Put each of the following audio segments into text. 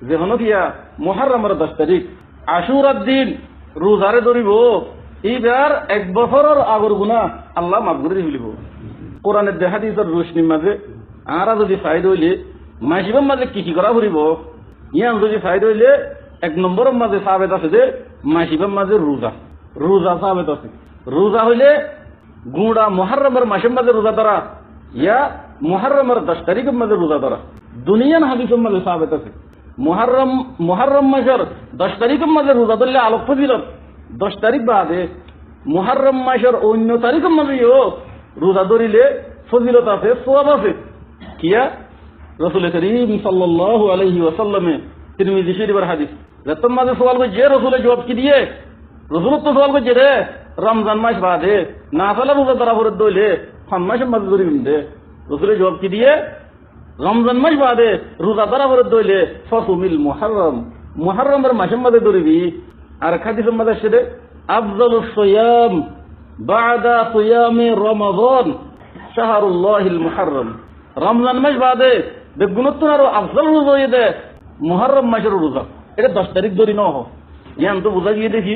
যে হনো কিয়া মুহররমের 10 তারিখ আশুরার দিন রোজারে ধরিব, এইবার 1 বছরের আগর গুনাহ আল্লাহ মাফ করে দিলিব। কোরআনের হাদিসের রোশনির মাঝে আরা যদি ফায়দা হইলে মাসিবের মাঝে কি করা ফুরিব, ইয়ান যদি ফায়দা হইলে 1 নম্বরের মাঝে সাবেত আছে যে মাসিবের মাঝে রোজা সাবেত আছে। রোজা হইলে গুড়া মুহররমের মাসের মাঝে রোজা ধরা, ইয়া মুহররমের 10 তারিখের মাঝে রোজা ধরা। দুনিয়ান হাদিসের মাঝে সাবেত আছে মুহররম মাসের 10 তারিখের মাঝে রোজা ধরলে আলোক ফজিলত, 10 তারিখ বাদে মুহররম মাসের অন্য তারিখের মাঝেও রোজা ধরিলে ফজিলত আছে, সওয়াব আছে। কিয়া রাসূল করিম সাল্লাল্লাহু আলাইহি ওয়াসাল্লামে তিরমিজি শরীফের হাদিস, যতম মাঝে সওয়াল করে যে রাসূলের জবাব কি দিয়ে, রাসূল তো সওয়াল করে রে রমজান মাস বাদে নাফিলা রোজা ধরা পড়ে দইলে কোন মাসের মাঝে ধরিবেন দে, রাসূলের জবাব কি দিয়ে রমজান মাস বাদে রোজা ধরা পড়ে দইলে ফাসুমিল মুহররমের মাসের মাঝে ধরিবি। আর হাদিসের মাঝে সেটা আফজালুস সিয়াম বাদা সিয়ামি রমাদান শাহরুল্লাহিল মুহররম, রমজান মাস বাদে বেগুণত্ব আরো আফজাল রোজা হইতে মুহররম মাসের রোজা। এটা 10 তারিখ ধরি ন হোক ইয়ান তো বোঝা গিয়ে দেখি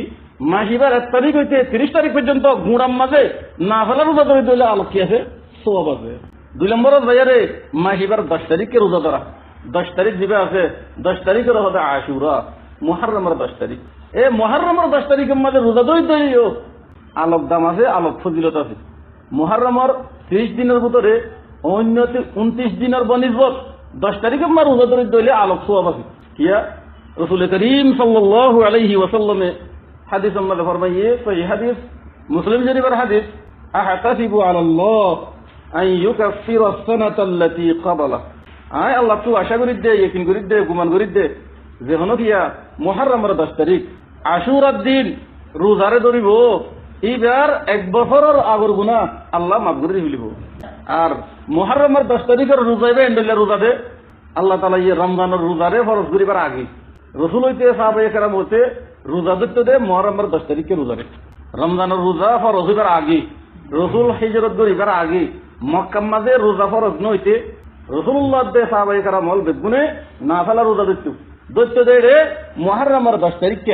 মাসিবার 1 তারিখ হইতে 30 তারিখ পর্যন্ত গুড়াম মাঝে না ফেলা রোজা ধরে দিলে আলোক কি আছে, সওয়াব আছে। 2 নম্বরের বাজারে মাসিবার 10 তারিখকে রোজা ধরা, 10 তারিখ দিবে আছে, 10 তারিখের হবে আশুরা, মুহররমের 10 তারিখ। এই মুহররমের 10 তারিখের মাঝে রোজা ধরিও আলোক দাম আছে, আলোক ফজিলত আছে। মুহররমের 30 দিনের ভিতরে অন্য 29 দিনের বনিসবত 10 তারিখের মাঝে রোজা ধরে দিলে আলোক সওয়াব আছে। কিয়া রাসূল করিম সাল্লাল্লাহু আলাইহি ওয়াসাল্লামে হাদিসের মধ্যে ফরমাইয়ে, সহিহ হাদিস মুসলিম শরীফের হাদিস, আহতাসিবু আলাল্লাহ আন ইউকাফিরা আস-সানাতা আল্লাতী ক্বাবালা, আয় আল্লাহ তো আশা করি দে, ইয়াকিন করি দে, গুমান করি দে যে হনো কিয়া মুহররমের 10 তারিখ আশুরার দিন রোজারে ধরিব, এইবার 1 বছরের আগর গুনাহ আল্লাহ মাফ করে দিলিব। আর মুহররমের 10 তারিখের রোজাইবে এন্ডলে রোজাতে আল্লাহ তাআলা এই রমজানের রোজারে ফরজ করিবার আগে রাসূল হইতে সাহাবায়ে কেরাম হতে রোজা ধরতে দে মুহররমের 10 তারিখে রোজারে, রমজানের রোজা ফরজ হইবার আগে, রাসূল হিজরত করিবার আগে মক্কা মাঝে রোজা ফরজ নইতে রাসূলুল্লাহ দে সাহাবায়ে কেরাম হল বেগুনে নাফিলা রোজা ধরতে দে রে মুহররমের 10 তারিখে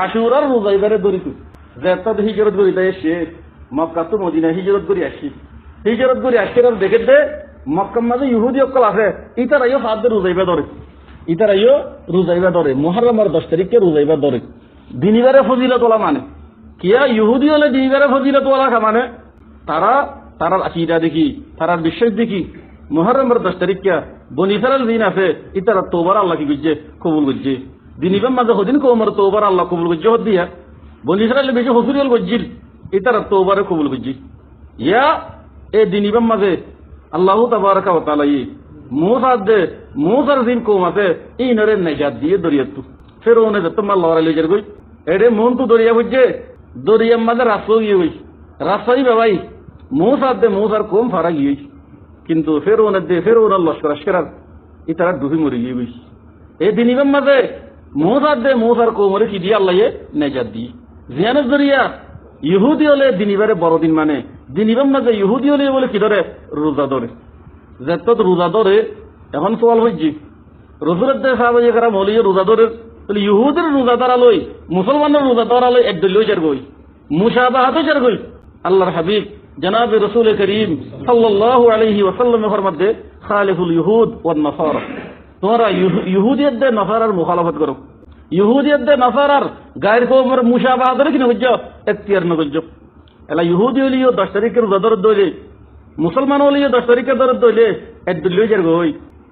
আশুরার রোজাইবারে ধরিত। যেত হিজরত করিতে এসে মক্কা তো মদিনা হিজরত করি আসি, হিজরত করি আসছে দেখে দে মক্কার মাঝে ইহুদি অকল আছে, ইতারাইও সাহায্যে রোজাইবা ধরে, ইতারাইও রোজাইবা ধরে মুহররমের 10 তারিখে রোজাইবা ধরে। দিনিবারে ফজিলত ওলা মানে কিয়া ইহুদি হলে দিনিবারে ফজিলত ওলা মানে তারার আকীদা দেখি, তারার বিশ্বাস দেখি মুহররমের 10 তারিখে বনি ইসরাইল দিন আছে, ইতারা তওবার আল্লাহ কি করছে, কবুল করছে। দিনিবার মাঝে হদিন কওমের তওবার আল্লাহ কবুল করছে, হদিয়া বনি ইসরাইল বেশি হসুরিয়াল করছিল, ইতারা তওবারে কবুল করছে। ইয়া এই দিনিবার মাঝে আল্লাহ তাবারাকা ওয়া তাআলা মুসার দিন কওম আছে ইনরে নাজাত দিয়ে দরিয়াতু ফেরৌনে যত মাল লড়াই লইজার গই এরে মন তো দরিয়া বুঝছে, দরিয়ার মাঝে রাস্তা গিয়ে হই, রাস্তাই বাবাই মুসার কম ফারা গিয়ে, কিন্তু ফেরৌনের লস্কর আসকার ইতারা ডুবি মরে গিয়ে গই। এই দিনিবার মাঝে মুসার কৌমরে কি দিয়ে আল্লাহ নাজাত দিয়ে জিয়ানের দরিয়া ইহুদি হলে দিনিবারে বড়দিন মানে, দিনিবার মাঝে ইহুদি হলে বলে কি ধরে রোজা ধরে, যেত রোজা ধরে। এখন সওয়াল হইছি রাসূলের দে সাহাবায়ে কেরাম হলি রোজা ধরে, তাহলে ইহুদের রোজা ধরা লই মুসলমানের রোজা ধরা লই এক দল লইজার গই, মুশাবাহাত হইজার গই। আল্লাহর হাবিব জনাব রাসূল করিম সাল্লাল্লাহু আলাইহি ওয়াসাল্লাম ফরমাতে খালিফুল ইহুদ ওয়ান নাসারা, তোমরা ইহুদিয়ত দে নাসারার মুখালাফত করো, ইহুদিয়ত দে নাসারার গায়ের কওমের মুশাবাহাত রে কিনা হইজ এখতিয়ার না হইজ। এলা ইহুদি হলিও 10 তারিখে রোজা ধরে দইলে, মুসলমান হলিও 10 তারিখে ধরে দইলে এক দল লইজার গই।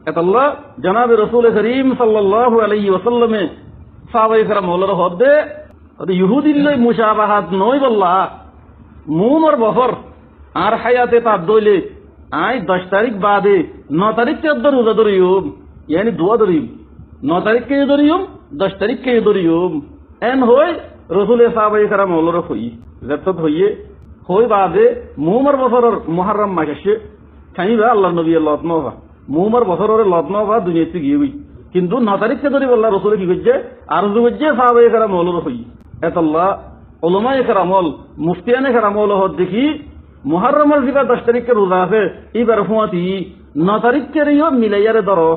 এত আল্লাহ জনাব রাসূল করিম সাল্লাল্লাহু আলাইহি ওয়াসাল্লামে সাহাবায়ে কেরাম হলর হদে ইহুদির লই মুশাবাহাত নই বল্লা মুমর বহর আর হায়াতে তা দইলে আই 10 তারিখ বাদে 9 তারিখে রোজা ধরিম, ইয়ানি দোয়া ধরিম, 9 তারিখকে ধরিম 10 তারিখকে ধরিম। এন হই রাসূলের সাহাবায়ে কেরাম হলর হই যত হইয়ে হই বাদে মুমর বছরের মুহররম মাসে খাইবা আল্লাহ নবী লতনবা মুমর বছরের লতনবা দুনিয়াতে গিয়ে, কিন্তু 9 তারিখকে ধরি বললা রাসূল কি করছে আর করছে সাহাবায়ে কেরাম হলর হই। এত আল্লাহ উলামায়ে কেরাম হল মুফতিয়ানে কেরাম হল দেখি মুহররমের যেটা 10 তারিখে রোজা আছে এইবার হুঁয়াতি 9 তারিখের মিলাইয়ারে ধরো,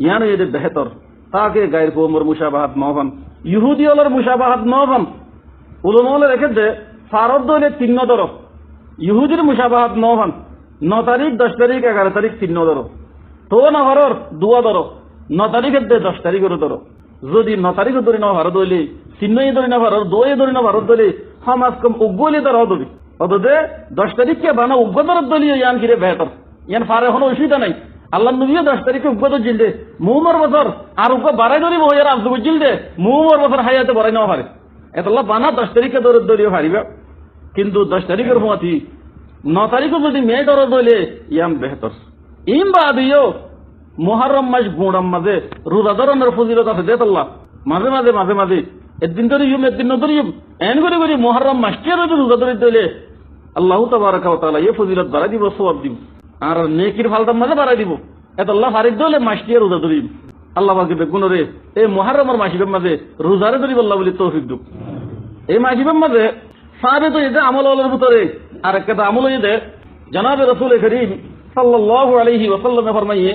ইয়ানো এদের বেহতর তাকে গায়ের কোমর মুসাবাহাত নহন ইহুদি হলের মুসাবাহাত নহন উলমলে রেখেছে ফারদ দলে 3 ধরো ইহুদির মুসাবাহাত নহন 9 তারিখ 10 তারিখ 11 তারিখ 3 ধরো তো না হরর 2 ধরো 9 তারিখের 10 তারিখের ধরো যদি 9 তারিখের ধরে না ভারত হইলে 3 ধরে না ভারত 2 ধরে না ভারত ধরে সমাজ কম উগ্গলি ধরো ধরি অতদে 10 তারিখকে বানা উগ্গ ধরত দলীয় ইয়ান কিরে বেহতর ইয়ান ফারে কোনো অসুবিধা নাই আল্লাহ নবীও 10 তারিখে উগ্গ ধর জিলদে মুমর বছর আর উগ্গ বাড়াই ধরি বইয়ার আব্দু জিলদে মুমর বছর হায়াতে বাড়াই নেওয়া পারে এতলা বানা 10 তারিখে ধরত দলীয় হারিবে কিন্তু 10 তারিখের মতি 9 তারিখে যদি মেয়ে ধরত হইলে ইয়ান বেহতর ইম বাদিও মুহররম মাস গুণাম মাঝে রোজা ধরনের ফজিলত আছে দেতল্লাহ মাঝে মাঝে মাঝে মাঝে একদিন ধরে একদিন ধরে এন করে করে মুহররম মাসকে রোজা ধরে দিলে আল্লাহ তাবারাকা ওয়া তাআলা এই ফজিলত বাড়াই দিব সওয়াব দিব আর নেকির ফলদাম মাঝে বাড়াই দিব এতল্লাহ ফারিদ দলে মাসকে রোজা ধরিম আল্লাহ পাকে বেগুনরে এই মুহররমের মাসিবের মাঝে রোজারে ধরিব আল্লাহ বলি তৌফিক দিক এই মাসিবের মাঝে সাহাবে তো এতে আমল হলের ভিতরে আর একটা আমল হইতে জনাবে রাসূল করিম সাল্লাল্লাহু আলাইহি ওয়াসাল্লাম ফরমাইয়ে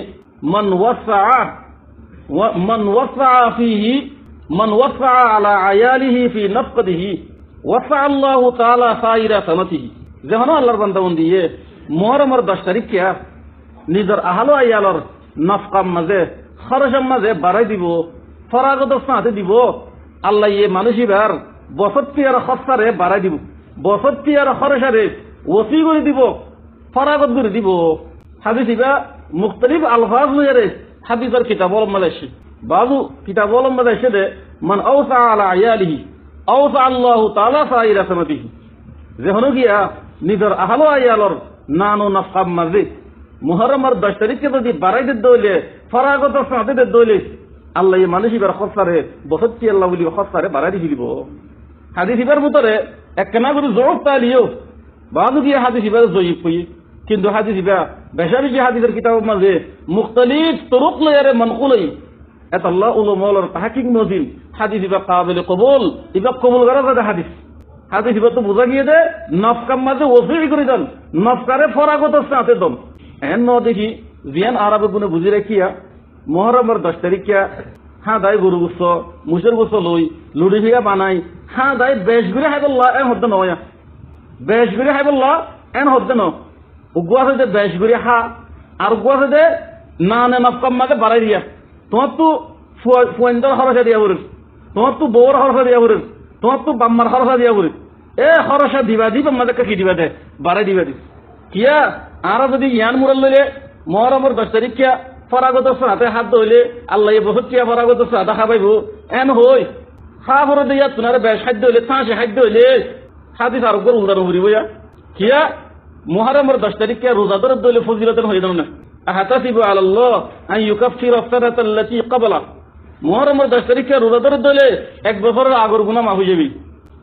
من وسع على عياله في نفقته وسع الله تعالى سائر سنته যেমন আল্লাহর বান্দাবন্দি মুহররমের 10 তারিখ কে নিজের আহল আয়ালর নফকাম মাঝে খরচের মাঝে বাড়াই দিব ফরাগত সাথে দিব আল্লাহ এই মানুষিবার বসতি আর খরচারে বাড়াই দিব বসতি আর খরচারে ওসি করে দিব ফরাগত করে দিব হাদিস ইবা মুখতালিফ আলফাজ লইয়ারে হাদিসের কিতাব ওলমালে আসে বাজু কিতাব ওলমালে আসে দে মান আওসা আলা আয়ালিহি আওসা আল্লাহু তাআলা সাইরা সামাতিহি যেহনো গিয়া নিজের আহল আয়ালর নানো নফকাম মাঝে মুহররমের 10 তারিখে যদি বাড়াই দিতে হইলে ফরাগত সাথে দিতে হইলে আল্লাহ এই মানুষিবার খরচারে বসতি আল্লাহ বলি খরচারে বাড়াই দিব হাদিস ইবার ভিতরে একখানা করে জোর তালিও বাজু গিয়া হাদিস ইবার জয়ীব কই কিন্তু হাদিস ইবা বেশা বেশি হাদিসের কিতাবের মাঝে মুখতালিফ তুরুক লয়ারে মানকুলাই এতাল্লাহ উলামার তাহকিক মজিল হাদিস ইবা কাবিল কবুল ইবা কবুল করা যায় হাদিস হাদিস ইবা তো বোঝা গিয়ে দে নফকার মাঝে ওসি করে দেন নফকারে ফরাগত সাথে দম এন ন দেখি জিয়ান আরবে গুনে বুঝি রাখিয়া মুহররমের 10 তারিখিয়া হ্যাঁ দাই গরু গুচ্ছ মুসের গুচ্ছ লই লুড়ি ভিগা বানাই হ্যাঁ দাই বেশ ঘুরে হাইবল্লাহ এন হদ্দ নয়া বেশ ঘুরে হাইবল্লাহ এন হদ্দ ন উগুয়াছে যে বেশ ঘুরে হা আর উগুয়াছে যে না নে নফকাম মাঝে বাড়াই দিয়া তোমার তো ফুয়েন্দার খরচা দিয়া বলিস তোমার তো বউর খরচা দিয়া বলিস তোমার তো বাম্মার খরচা দিয়া বলিস এ খরচা দিবা দিবা মাঝে কি দিবা দে বাড়াই দিবা দিস কিয়া আর যদি ইয়ান মুরাল লইলে মুহররমের 10 তারিখিয়া ফরাগত সাথে হাত ধইলে আল্লাহ বহুত কিয়া ফরাগত সাথে খাবাইব এন হই খা ভরে দিয়া তুনারে বেশ খাদ্য হইলে থাঁসে খাদ্য হইলে হাদিস আর গরু উদার হরিব কিয়া মুহররমের 10 তারিখে রোজা ধরে দলে ফজিলতের হয়ে না আহাতাসিবু আলাল্লাহ আন ইউকাফিরা আস-সানাতাল্লাতী ক্বাবলা মুহররমের 10 তারিখে রোজা ধরে দলে এক বছরের আগের গুনাহ মাফ হয়ে যাবে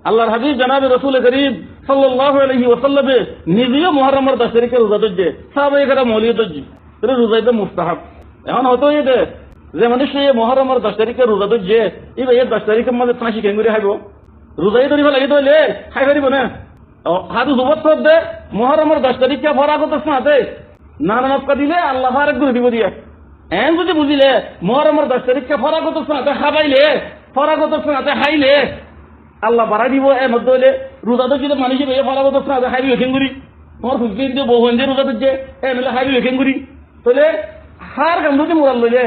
আল্লাহর হাবিব জনাবে রাসূল করিম সাল্লাল্লাহু আলাইহি ওয়াসাল্লাম নিজেও মুহররমের 10 তারিখে রোজা ধরছে সাহাবায়ে কেরাম মৌলিদ ধরছে তাহলে রোজাইতে মুস্তাহাব এখন হতো এতে যে মানুষ মুহররমের 10 তারিখে রোজা ধরছে এই ভাই 10 তারিখের মধ্যে ফাঁসি কেঙ্গুরি খাইব রোজাই ধরিব লাগে দলে খাই পারিব না হাদিস উবত দে মুহররমের 10 তারিখে ফরাগত সাথে নানা নফকা দিলে আল্লাহ আরেক করে দিব দিয়া এন যদি বুঝিলে মুহররমের 10 তারিখে ফরাগত সাথে খাবাইলে ফরাগত সাথে খাইলে আল্লাহ বাড়াই দিব এর মধ্যে হইলে রোজা তো যদি মানুষ ফরাগত সাথে খাইবি কেঙ্গুরি তোমার খুঁজবে দিয়ে বহু রোজা ধরছে এ মিলে খাইবি কেঙ্গুরি তাহলে হার কাম যদি মুরাল লইলে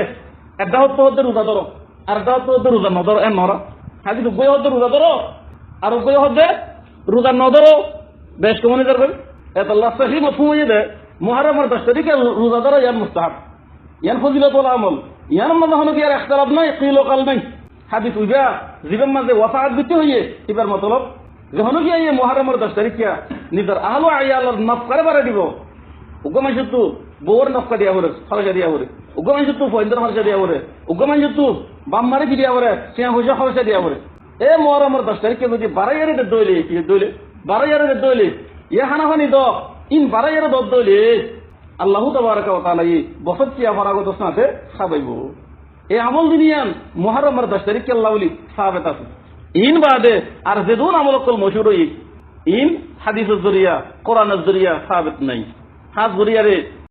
একটা হতে রোজা ধরো আর একটা হতে রোজা নধরো এ নরা হাজি উভয় হতে রোজা ধরো আর উভয় হতে রোজা নধরো বেশ কমনি করবেন এত লাস্টি মফহুম হয়ে দে মুহররমের 10 তারিখে রোজা ধরো ইয়ান মুস্তাহাব ইয়ান ফজিলতুল আমল ইয়ান মধ্যে হলো কি আর ইখতিলাফ নাই কিলো কাল নাই হাদিস উইবা জীবন মাঝে ওয়াফাত দিতে হইয়ে এবার মতলব যখন কি এই মুহররমের 10 তারিখে নিজের আহল আয়ালর নফকারে বাড়াই দিব উগমাইছ তো বউর নফকা দিয়া বলে খরচা দিয়া বলে উগমাইছ তো ফয়েন্দার খরচা দিয়া বলে উগমাইছ তো বাম্মারে কি দিয়া বলে সে হইছে খরচা দিয়া বলে এ মুহররমের 10 তারিখে যদি বাড়াইয়ারে দইলে কি দইলে বাড়াইয়ারে দইলে ইয়া হানাহানি দ ইন বাড়াইয়ারে দইলে আল্লাহ তাবারাকা ওয়া তাআলা এই বসতিয়া ফরাগত সাথে খাবাইব এই আমল দুনিয়ান মুহররমের 10 তারিখে আল্লাহ বলি সাহাবেত আছে ইন বাদে আর যেদুন আমল কল মশহুর ইন হাদিসের জরিয়া কোরআনের জরিয়া সাহাবেত নাই হাত জরিয়ারে